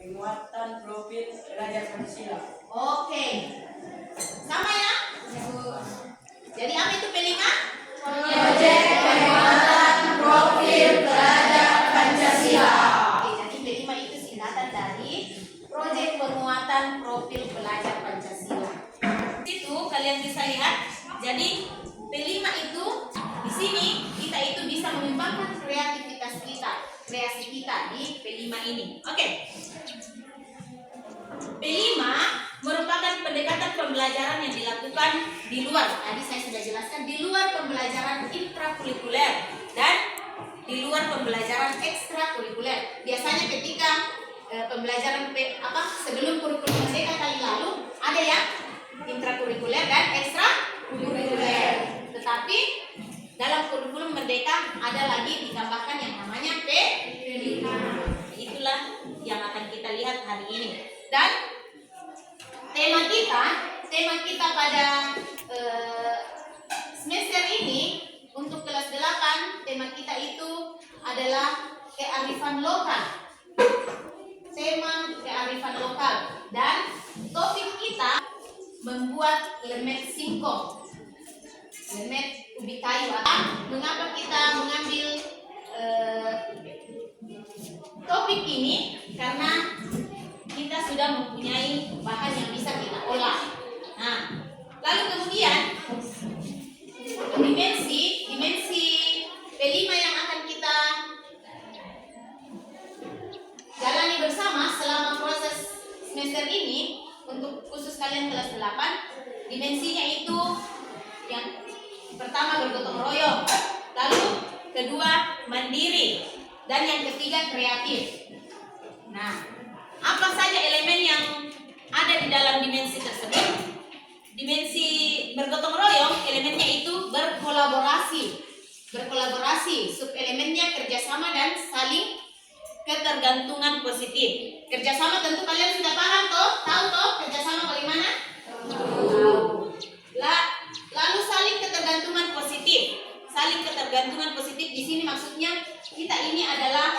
Penguatan profil belajar Pancasila. Oke, sama ya? Jadi apa itu P5? Proyek penguatan profil belajar Pancasila. Oke, jadi P5 itu singkatan dari Proyek Penguatan Profil Belajar Pancasila. Itu kalian bisa lihat. Jadi P5 itu di sini kita itu bisa mengembangkan kreativitas kita, kreasi kita di P5 ini. Oke. P5 merupakan pendekatan pembelajaran yang dilakukan di luar. Tadi saya sudah jelaskan, di luar pembelajaran intrakurikuler dan di luar pembelajaran ekstrakurikuler. Biasanya ketika pembelajaran sebelum kurikulum merdeka kali lalu ada yang intrakurikuler dan ekstrakurikuler. Tetapi dalam kurikulum merdeka ada lagi ditambahkan yang namanya P5. Itulah yang akan kita lihat hari ini. Dan tema kita pada semester ini untuk kelas 8, tema kita itu adalah kearifan lokal. Tema kearifan lokal dan topik kita membuat lemet singkong, lemet ubi kayu. Mengapa kita mengambil topik ini? Karena kita sudah mempunyai bahan yang bisa kita olah. Nah, lalu kemudian dimensi P5 yang akan kita jalani bersama selama proses semester ini untuk khusus kalian kelas 8. Dimensinya itu yang pertama bergotong royong, lalu kedua mandiri, dan yang ketiga kreatif. Nah, apa saja elemen yang ada di dalam dimensi tersebut? Dimensi bergotong royong, elemennya itu berkolaborasi. Subelemennya kerjasama dan saling ketergantungan positif. Kerjasama tentu kalian sudah paham toh? Tahu toh kerjasama bagaimana? Lalu saling ketergantungan positif. Saling ketergantungan positif di sini maksudnya kita ini adalah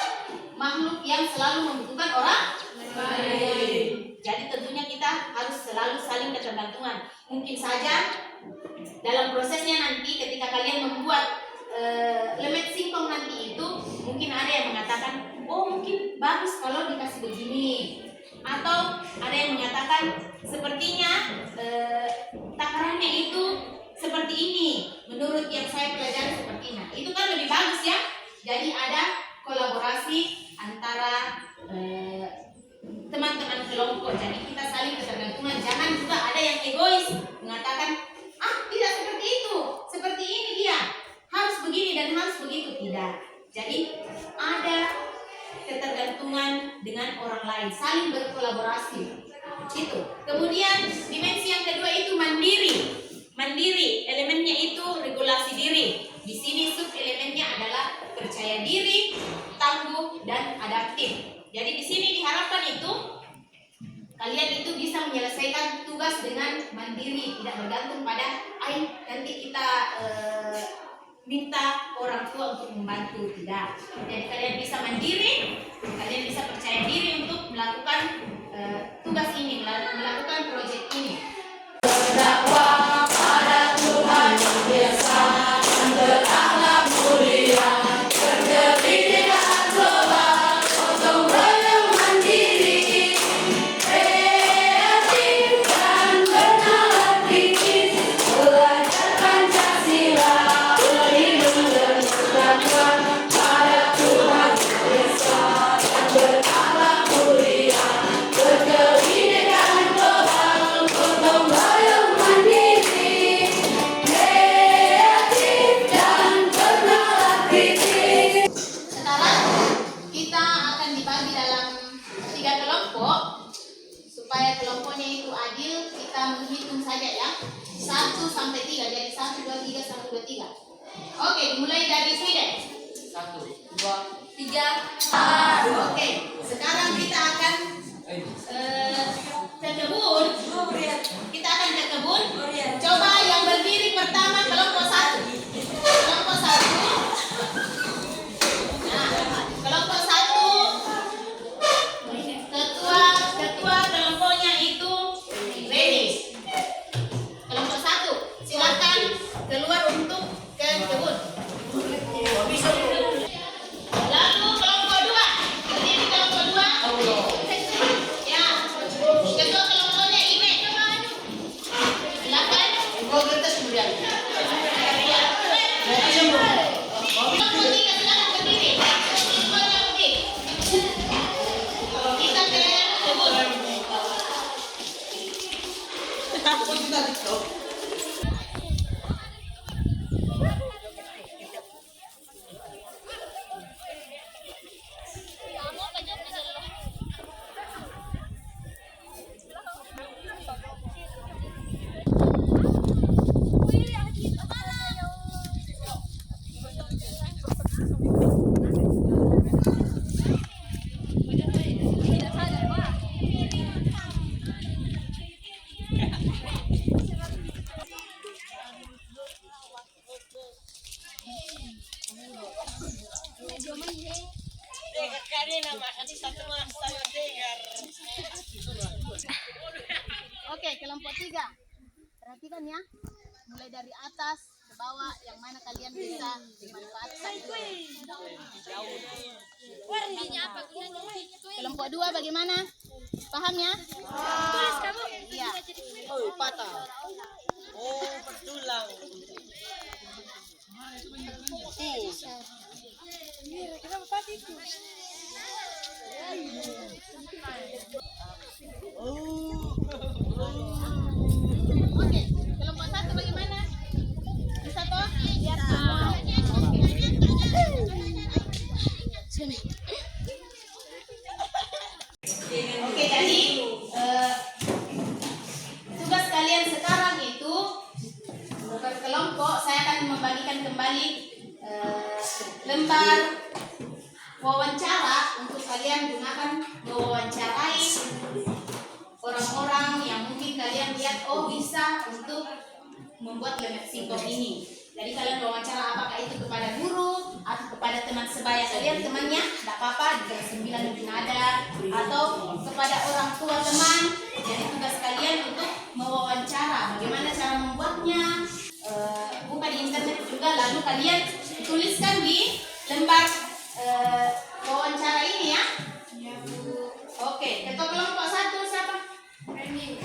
makhluk yang selalu membutuhkan orang lain. Jadi tentunya kita harus selalu saling ketergantungan. Mungkin saja dalam prosesnya nanti ketika kalian membuat lemet singkong nanti itu, mungkin ada yang mengatakan, oh mungkin bagus kalau dikasih begini, atau ada yang mengatakan sepertinya takarannya itu seperti ini, menurut yang saya pelajari seperti ini. Itu kan lebih bagus ya. Jadi ada kolaborasi antara teman-teman kelompok. Jadi kita saling ketergantungan. Jangan juga ada yang egois mengatakan, tidak seperti itu, seperti ini dia, harus begini dan harus begitu. Tidak. Jadi ada ketergantungan dengan orang lain, saling berkolaborasi. Itu. Kemudian dimensi yang kedua itu mandiri. Mandiri, elemennya itu regulasi diri. Di sini sub elemennya adalah percaya diri, tangguh, dan adaptif. Jadi di sini diharapkan itu kalian itu bisa menyelesaikan tugas dengan mandiri, tidak bergantung pada nanti kita minta orang tua untuk membantu, tidak. Jadi kalian bisa mandiri, kalian bisa percaya diri untuk melakukan tugas ini, melakukan proyek ini. Berdakwah pada Tuhan yang biasa dan berakhlak mulia, berdiri dengan global, gotong royong mandiri, kreatif dan bernalar kritis, belajar Pancasila. hitung saja ya. 1 sampai 3. Jadi 1, 2, 3, 1, 2, 3. Oke, dimulai dari Sweden. 1, 2, 3. Oke, sekarang kita akan ke kebun. Kita akan ke kebun. Coba yang berdiri pertama kelompok 1. Kelompok 1. Nah, kelompok 1. Ketua kelompoknya itu Reni. Kelompok 1, silakan keluar untuk ke kebun. Lalu kelompok 2, berdiri kelompok 2. Ya, ketua kelompoknya Ime. Silakan. Kelompok 3 silakan berdiri. Kelompoknya Uti. Kita ke kebun. Oke, kelompok 3. Perhatikan ya. Mulai dari atas ke bawah, yang mana kalian bisa dimanfaatkan. Kelompok 2 bagaimana? Paham ya? Tulis kamu. Iya. Oh, patah. Oh, bertulang. Oke, kelompok 1 bagaimana? Bisa toh? Iya. Oke, jadi tugas kalian sekarang itu berkelompok. Saya akan membagikan kembali lembar wawancara untuk kalian gunakan mewawancarai orang-orang yang mungkin kalian lihat bisa untuk membuat lembar singkong ini. Jadi kalian wawancara apakah itu kepada guru atau kepada teman sebaya kalian, temannya, tidak apa-apa, di kelas 9 mungkin ada, atau kepada orang tua teman. Jadi tugas kalian untuk mewawancara. Bagaimana cara membuatnya? Buka di internet juga, lalu kalian tuliskan di lembar wawancara ini ya. Oke, ketua kelompok 1 siapa? Reni.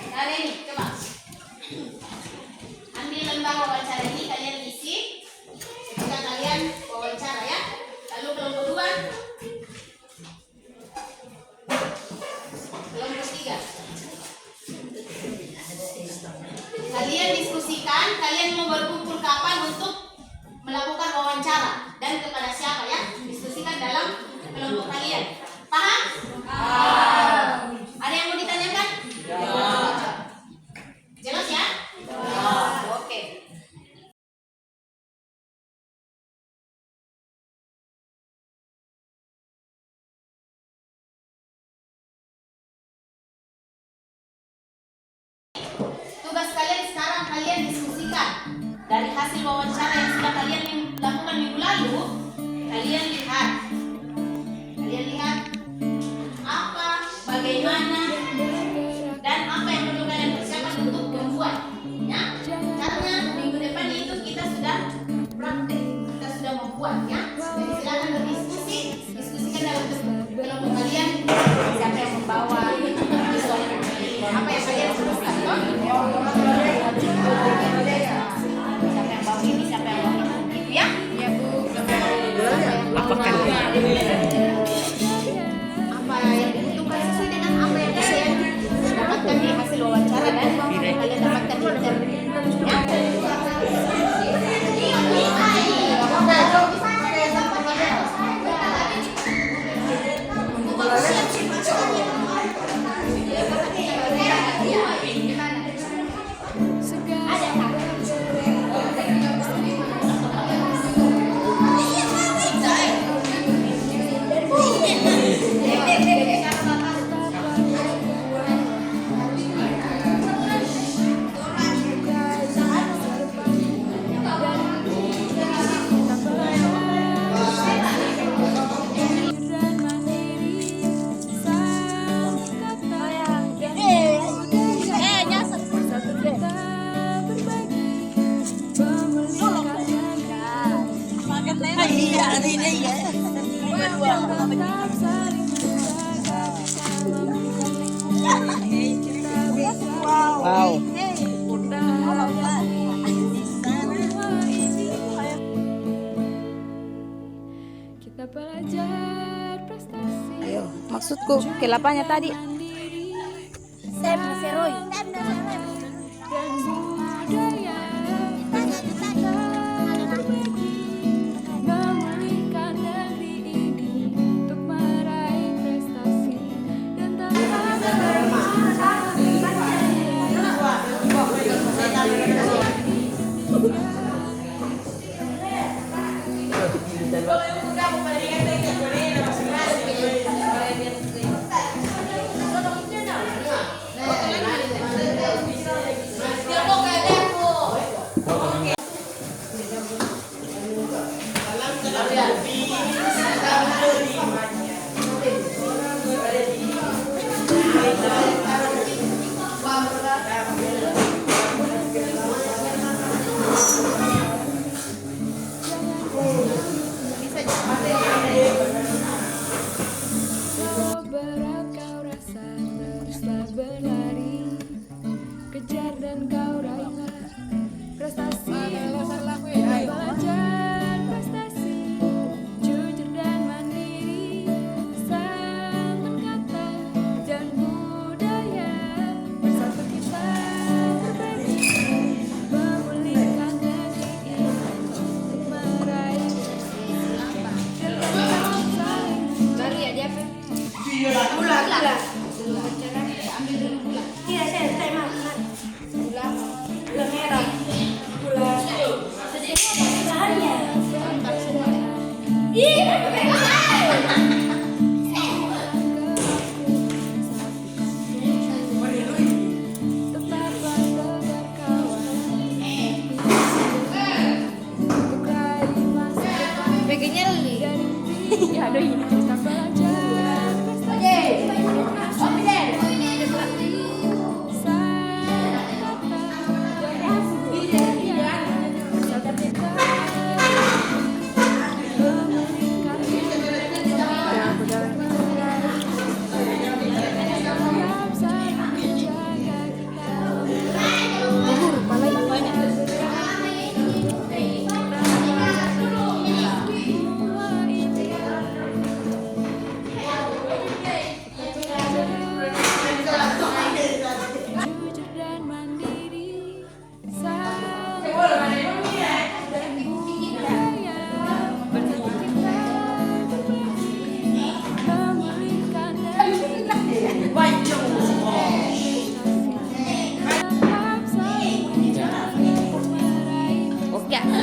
Coba ambil lembar wawancara ini, kalian isi ketika kalian wawancara ya. Lalu kelompok 2, kelompok 3, kalian diskusikan kalian mau berkumpul kapan untuk melakukan wawancara dan kepada siapa ya. Diskusikan dalam kelompok kalian. Paham? Ada yang mau ditanyakan? Jelas ya? Oke. Tugas kalian sekarang, kalian diskusikan dari hasil wawancara yang sudah kalian lakukan minggu lalu. Kalian lihat apa, bagaimana, dan apa yang perlu kalian persiapkan untuk membuat ya. Karena minggu depan itu kita sudah praktek, kita sudah membuat ya. Jadi silakan berdiskusi, diskusikan dalam kelompok kalian, siapa yang membawa apa yang kalian sebutkan toh? Siapa yang bawa ini, siapa yang bawa itu ya? Iya Bu. Apakah Iya, ini ya. Wow. Kita belajar prestasi. Ayo, maksudku kelapanya tadi. Dan budaya memulihkan negeri ini untuk meraih prestasi dan berat kau rasa, teruslah berlari, kejar dan kau raihlah prestasi. Belajar prestasi, jujur dan mandiri, santun kata dan budaya, bersatu kita berbagi, memulihkan negeri ini untuk meraih Baru ya dia. gula. Iya, saya makan. Gula merah. Gula. Bahannya. Tetaplah tegar kawan, untuk raih masa depan Begini li. dan mimpi. Ya, doi. Kita belajar prestasi. Jujur dan mandiri, saling dan budaya, bersatu kita berbagi, memulihkan negeri. Tetap saling menjaga untuk meraih Oke.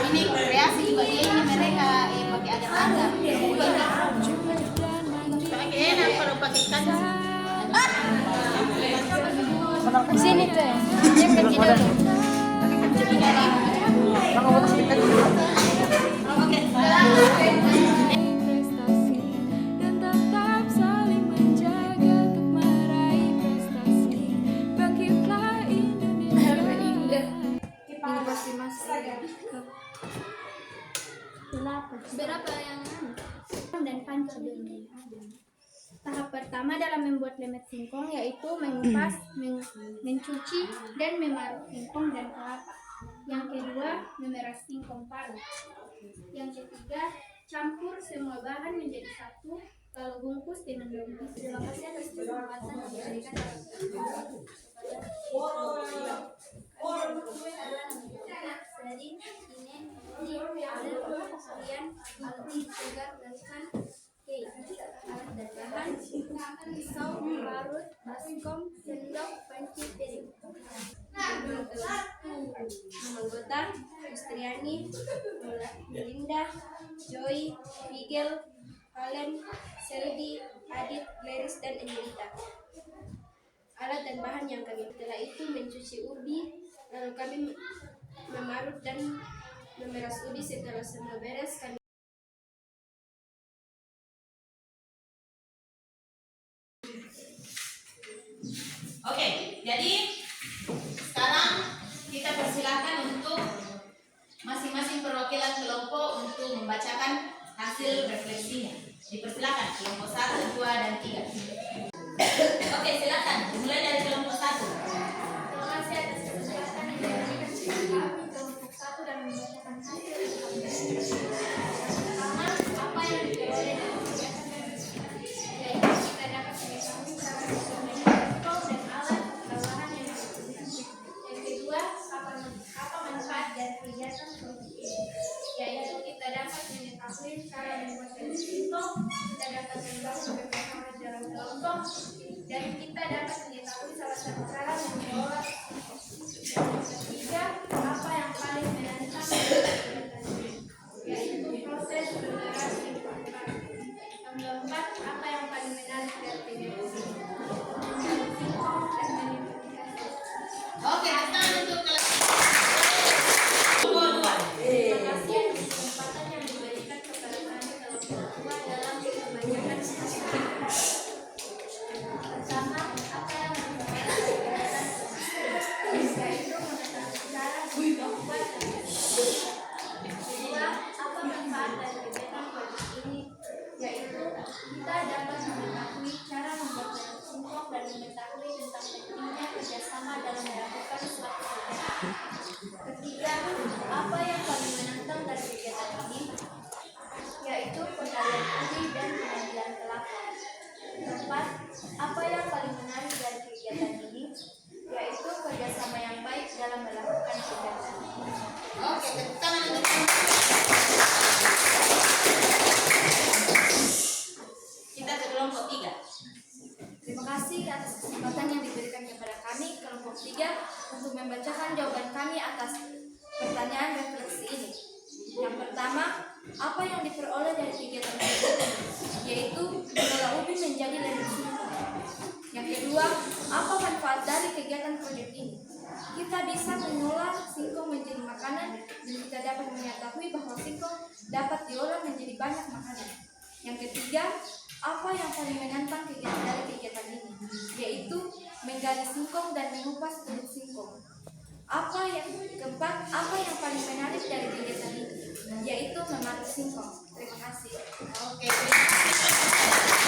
Ini kreasi juga dia ini mereka pakai agar-agar. Pakai enak kalau pakai ikan. Di sini tuh ya. Dia begini tuh. prestasi dan tetap saling menjaga untuk meraih prestasi. Bangkitlah Indonesia. Ini pasti masuk. Berapa yang dan panci dulu. Tahap pertama dalam membuat lemet singkong yaitu mengupas, mencuci, dan memarut singkong dan kelapa. Yang kedua, memeras singkong parut. Yang ketiga, campur semua bahan menjadi satu, lalu bungkus dengan daun pisang. Terima kasih atas kesempatan yang diberikan. parut, baskom, sendok, panci, piring. Nama anggota: Kristiani, Melinda, Joy, Miguel, Valen, Seldi, Adit, Gleris, dan Angelita. Alat dan bahan yang kami setelah itu mencuci ubi, lalu kami memarut dan memeras ubi. Setelah semua beres, kami Oke, jadi sekarang kita persilakan untuk masing-masing perwakilan kelompok untuk membacakan hasil refleksinya. Dipersilakan kelompok 1, 2, dan 3. Oke, silakan. Dimulai dari kelompok 1. terima kasih atas kesempatan yang diberikan kepada kami kelompok 1 dan membacakan hasil. Pertama, apa yang diperoleh dari kegiatan kami, yaitu kita dapat mengetahui cara bermain dan alat bawahan yang dibutuhkan. Yang kedua, apa manfaat dari kegiatan kelompok ini, yaitu kita dapat mengetahui cara membuat singkong, kita dapat membangun bersama dalam kelompok, dan kita dapat mengetahui salah satu cara mengelola singkong. Yang ketiga, apa yang paling menantang dari kegiatan ini, yaitu proses generasi singkong. Yang keempat, apa yang paling menarik dari kegiatan ini, mencari singkong dan menikmati. Oke, tangan untuk kelompok 2. Terima kasih atas kesempatan yang diberikan kepada kami kelompok 2 dalam membacakan hasil. Pertama, apa yang membuat kegiatan yaitu mengetahui cara membuat dan kedua, apa manfaat dari kegiatan proyek ini, yaitu kita dapat mengetahui cara membuat singkong dan mengetahui tentang pentingnya kerjasama dalam melakukan suatu kegiatan. Ketiga, apa yang paling menantang dari kegiatan ini, yaitu penggalian ubi dan pengambilan kelapa. Keempat, apa yang paling menarik dari kegiatan ini, yaitu kerjasama yang baik dalam melakukan kegiatan ini. Oke, tepuk tangan untuk kita ke kelompok 3. Terima kasih atas kesempatan yang diberikan kepada kami kelompok 3 untuk membacakan jawaban kami atas pertanyaan refleksi ini. Yang pertama, apa yang diperoleh dari kegiatan ini, yaitu mengolah ubi menjadi ledeng singkong. Yang kedua, apa manfaat dari kegiatan proyek ini? Kita bisa mengolah singkong menjadi makanan dan kita dapat mengetahui bahwa singkong dapat diolah menjadi banyak makanan. Yang ketiga, apa yang paling menantang dari kegiatan ini, yaitu menggali singkong dan mengupas kulit singkong. Keempat, apa yang paling menarik dari kegiatan ini, yaitu memarut singkong. Terima kasih. Oke, terima kasih.